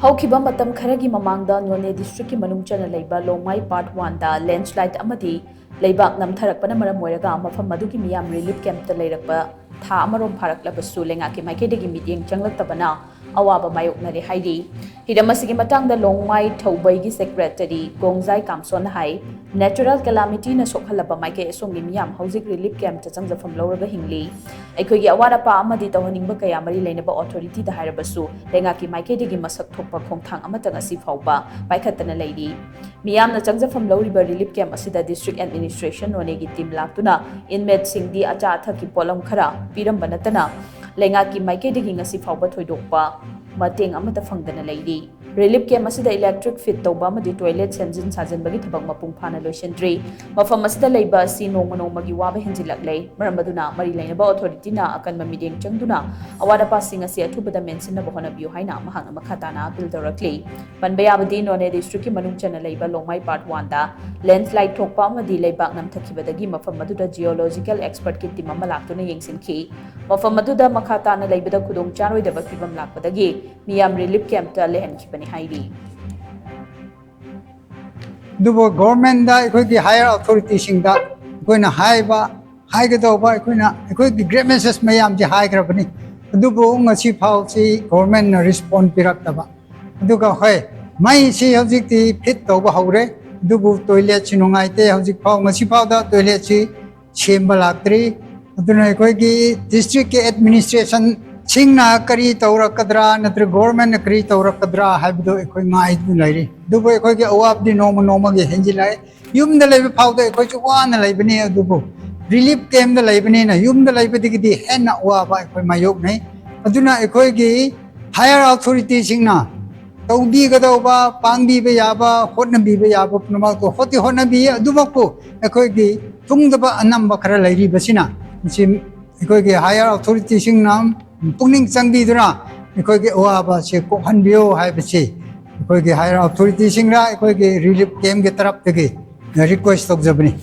ꯍꯧꯈꯤꯕ ꯃꯇꯝ ꯈꯔꯒꯤ ꯃꯃꯥꯡꯗ ꯅꯣꯅꯦ ꯗꯤꯁꯇ꯭ꯔꯤꯛꯀꯤ ꯃꯅꯨꯡ ꯆꯟꯅ ꯂꯩꯕ ꯂꯣꯡꯃꯥꯏ ꯄꯥꯔꯠ 1ꯗ ꯂꯦꯟꯁ꯭ꯂꯥꯏꯗ ꯑꯃꯗꯤ ꯂꯩꯕꯥꯛ ꯅꯝꯊꯔꯛꯄꯅ ꯃꯔꯝ ꯑꯣꯏꯔꯒ ꯃꯐꯝ ꯑꯗꯨꯒꯤ ꯃꯤꯌꯥꯝ ꯔꯤꯂꯤꯐ ꯀꯦꯝꯞꯇ ꯂꯩꯔꯛꯄ ꯊꯥ ꯑꯃꯔꯣꯝ ꯐꯥꯔꯛꯂꯕꯁꯨ ꯂꯩꯉꯥꯛꯀꯤ ꯃꯥꯏꯀꯩꯗꯒꯤ ꯃꯤꯠꯌꯦꯡ ꯆꯪꯂꯛꯇꯕꯅ ꯑꯋꯥꯕ ꯃꯥꯌꯣꯛꯅꯔꯦ ꯍꯥꯏꯔꯤ꯫ ꯍꯤꯔꯝ ꯑꯁꯤꯒꯤ ꯃꯇꯥꯡꯗ ꯂꯣꯡꯃꯥꯏ ꯊꯧꯕꯩꯒꯤ ꯁꯦꯀ꯭ꯔꯦꯇꯔꯤ ꯒꯣꯡꯖꯥꯏ ꯀꯥꯝꯁꯣꯟꯅ ꯍꯥꯏ ꯅꯦꯆꯔꯦꯜ ꯀꯦꯂꯥꯃꯤꯇꯤꯅ ꯁꯣꯛꯍꯜꯂꯕ ꯃꯥꯏꯀꯩ ꯑꯁꯣꯝꯒꯤ ꯃꯤꯌꯥꯝ ꯍꯧꯖꯤꯛ ꯔꯤꯂꯤꯐ ꯀꯦꯝꯞꯇ ꯆꯪꯖꯐꯝ ꯂꯧꯔꯒ ꯍꯤꯡꯂꯤ꯫ ꯑꯩꯈꯣꯏꯒꯤ ꯑꯋꯥꯠ ꯑꯄꯥ ꯑꯃꯗꯤ ꯇꯧꯍꯟꯅꯤꯡꯕ ꯀꯌꯥ ꯃꯔꯤ ꯂꯩꯅꯕ ꯑꯣꯊꯣꯔꯤꯇꯤꯗ ꯍꯥꯏꯔꯕꯁꯨ ꯂꯩꯉꯥꯛꯀꯤ ꯃꯥꯏꯀꯩꯗꯒꯤ ꯃꯁꯛ ꯊꯣꯛꯄ ꯈꯣꯡꯊꯥꯡ ꯑꯃꯠꯇ ꯉꯁꯤ ꯐꯥꯎꯕ ꯄꯥꯏꯈꯠꯇꯅ ꯂꯩꯔꯤ꯫ ꯃꯤꯌꯥꯝꯅ ꯆꯪꯖꯐꯝ ꯂꯧꯔꯤꯕ ꯔꯤꯂꯤꯐ ꯀꯦꯝꯞ ꯑꯁꯤꯗ ꯗꯤꯁꯇ꯭ꯔꯤꯛ ꯑꯦꯗꯃꯤꯅꯤꯁꯇ꯭ꯔꯦꯁꯟ ꯅꯣꯅꯦꯒꯤ ꯇꯤꯝ ꯂꯥꯛꯇꯨꯅ ꯏꯟꯃꯦꯠꯁꯤꯡꯗꯤ ꯑꯆꯥ ꯑꯊꯛꯀꯤ ꯄꯣꯠꯂꯝ ꯈꯔ ꯄꯤꯔꯝꯕ ꯅꯠꯇꯅ ꯂꯩꯉꯥꯛꯀꯤ ꯃꯥꯏꯀꯩꯗꯒꯤ ꯉꯁꯤ ꯐꯥꯎꯕ ꯊꯣꯏꯗꯣꯛꯄ ꯃꯇꯦꯡ ꯑꯃꯠꯇ ꯐꯪꯗꯅ ꯂꯩꯔꯤ꯫ ꯔꯤꯂꯤꯐ ꯀꯦꯝꯞ ꯑꯁꯤꯗ ꯏꯂꯦꯛꯇ꯭ꯔꯤꯛ ꯐꯤꯠ ꯇꯧꯕ ꯑꯃꯗꯤ ꯇꯣꯏꯂꯦꯠ ꯁꯦꯝꯖꯤꯟ ꯁꯥꯖꯤꯟꯕꯒꯤ ꯊꯕꯛ ꯃꯄꯨꯡ ꯐꯥꯅ ꯂꯣꯏꯁꯤꯟꯗ꯭ꯔꯤ꯫ ꯃꯐꯝ ꯑꯁꯤꯗ ꯂꯩꯕ ꯑꯁꯤ ꯅꯣꯡꯃ ꯅꯣꯡꯃꯒꯤ ꯋꯥꯕ ꯍꯦꯟꯖꯤꯜꯂꯛꯂꯦ꯫ ꯃꯔꯝ ꯑꯗꯨꯅ ꯃꯔꯤ ꯂꯩꯅꯕ ꯑꯣꯊꯣꯔꯤꯇꯤꯅ ꯑꯀꯟꯕ ꯃꯤꯠꯌꯦꯡ ꯆꯪꯗꯨꯅ ꯑꯋꯥꯠ ꯑꯄꯥꯁꯤꯡ ꯑꯁꯤ ꯑꯊꯨꯕꯗ ꯃꯦꯟꯁꯤꯟꯅꯕ ꯍꯣꯠꯅꯕꯤꯌꯨ ꯍꯥꯏꯅ ꯃꯍꯥꯛꯅ ꯃꯈꯥ ꯇꯥꯅ ꯑꯄꯤꯜ ꯇꯧꯔꯛꯂꯤ꯫ ꯄꯟꯕ ꯌꯥꯕꯗꯤ ꯅꯣꯅꯦ ꯗꯤꯁꯇ꯭ꯔꯤꯛꯀꯤ ꯃꯅꯨꯡ ꯆꯟꯅ ꯂꯩꯕ ꯂꯣꯡꯃꯥꯏ ꯄꯥꯔꯠ 1ꯗ ꯂꯦꯟꯁ꯭ꯂꯥꯏꯗ ꯊꯣꯛꯄ ꯑꯃꯗꯤ ꯂꯩꯕꯥꯛ ꯅꯝꯊꯈꯤꯕꯗꯒꯤ ꯃꯐꯝ ꯑꯗꯨꯗ ꯖꯤꯑꯣꯂꯣꯖꯤꯀꯦꯜ ꯑꯦꯛꯁꯄꯔꯠꯀꯤ ꯇꯤꯝ ꯑꯃ ꯂꯥꯛꯇꯨꯅ ꯌꯦꯡꯁꯤꯟꯈꯤ꯫ ꯃꯐꯝ ꯑꯗꯨꯗ ꯃꯈꯥ ꯇꯥꯅ ꯂꯩꯕꯗ ꯈꯨꯗꯣꯡꯆꯥꯔꯣꯏꯗꯕ ꯐꯤꯚꯝ ꯂꯥꯛꯄꯗꯒꯤ ꯃꯤꯌꯥꯝ ꯔꯤꯂꯤꯐ ꯀꯦꯝꯞꯇ ꯂꯩꯍꯟꯈꯤꯕꯅꯤ ꯍꯥꯏꯔꯤ꯫ गवर्नमेंट अखोई हायर अथॉरिटीसिंग अखोइना हाइबा हाइगदौबा अखोई ग्रेट मेसेज मैम से हाइग्रबनी ngasi फाउसी गवर्नमेंट रिस्पॉन्ड पिरक्तबा अदुगा होय मई सी हजिकती फिट तौबा हौरे दुबु टॉयलेट सी नुंगाइते हजिक फाउ ngasi फाउदा टॉयलेट सी सेम्बा लाक्तरी अदुना अखोइगी डिस्ट्रिक्ट के एडमिनिस्ट्रेशन सिंगना करी तौरकद्रा नत्र गवर्नमेंट करी तौरकद्रा हाइबदो अखोइ ngaइदु लैरी दुबु अखोइगी अवाबदी नोम नोमगे हेंजिलाय युमदा लैबे फाउदा अखोइसु वाना लैबनी अदुबु रिलीफ कैम्प लैबनी ना युमदा लैबदिगिदी हेन्ना अवाबा अखोइ मायोक नै अदुना अखोइगी हायर अथॉरिटी सिंगना तौबीगदौबा पांगबीबे याबा होटनबीबे याबा पुनमको होति होनबी अदुमकु अखोइगी तुंगदबा अनंबा खरा लैरिबसिना सिम अखोइगी हायर अथॉरिटी सिंगना पुनिंग चंगबीदुना अखोइगी अवाबा से कोहनबियो हाइबसि अखोइगी higher authority Singra अखोइगी relief camp के तरफ तगे रिक्वेस्ट तौजबनी।